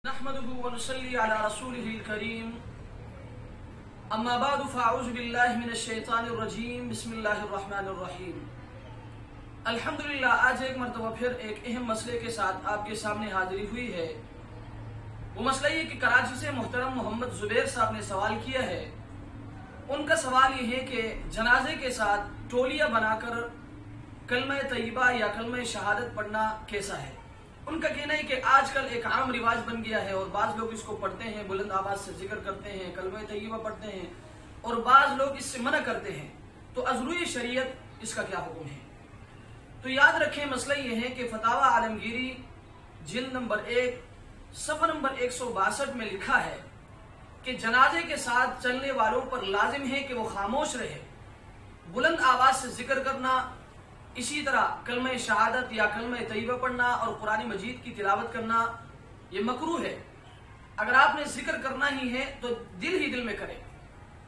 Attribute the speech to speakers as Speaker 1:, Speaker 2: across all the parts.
Speaker 1: نحمده ونصلي على رسوله الكريم اما بعد فاعوذ بالله من الشیطان الرجیم بسم اللہ الرحمن الرحیم۔ الحمدللہ آج ایک مرتبہ پھر ایک اہم مسئلے کے ساتھ آپ کے سامنے حاضری ہوئی ہے۔ وہ مسئلہ یہ کہ کراچی سے محترم محمد زبیر صاحب نے سوال کیا ہے۔ ان کا سوال یہ ہے کہ جنازے کے ساتھ ٹولیاں بنا کر کلمہ طیبہ یا کلمہ شہادت پڑھنا کیسا ہے؟ ان کا کہنا ہے کہ آج کل ایک عام رواج بن گیا ہے اور بعض لوگ اس کو پڑھتے ہیں، بلند آواز سے ذکر کرتے ہیں، کلمہ طیبہ پڑھتے ہیں، اور بعض لوگ اس سے منع کرتے ہیں۔ تو ازروی شریعت اس کا کیا حکم ہے؟ تو یاد رکھیں، مسئلہ یہ ہے کہ فتاوی عالمگیری جلد نمبر 1 صفحہ نمبر 162 میں لکھا ہے کہ جنازے کے ساتھ چلنے والوں پر لازم ہے کہ وہ خاموش رہے، بلند آواز سے ذکر کرنا، اسی طرح کلمہ شہادت یا کلمہ طیبہ پڑھنا اور قرآن مجید کی تلاوت کرنا یہ مکروہ ہے۔ اگر آپ نے ذکر کرنا ہی ہے تو دل ہی دل میں کریں۔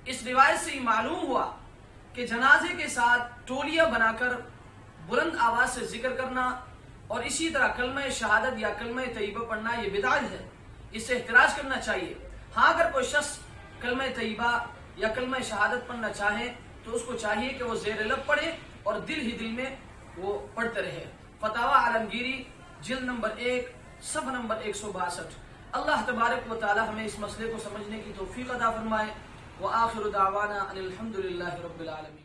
Speaker 1: اس روایت سے یہ معلوم ہوا کہ جنازے کے ساتھ ٹولیاں بنا کر بلند آواز سے ذکر کرنا اور اسی طرح کلمہ شہادت یا کلمہ طیبہ پڑھنا یہ بدعت ہے، اس سے احتراز کرنا چاہیے۔ ہاں، اگر کوئی شخص کلمہ طیبہ یا کلمہ شہادت پڑھنا چاہے تو اس کو چاہیے کہ وہ زیر لب پڑھے اور دل ہی دل میں وہ پڑھتے رہے۔ فتاوی عالمگیری جلد نمبر 1 صفحہ نمبر 162۔ اللہ تبارک و تعالی ہمیں اس مسئلے کو سمجھنے کی توفیق عطا فرمائے۔ وآخر دعوانا ان الحمدللہ رب العالمین۔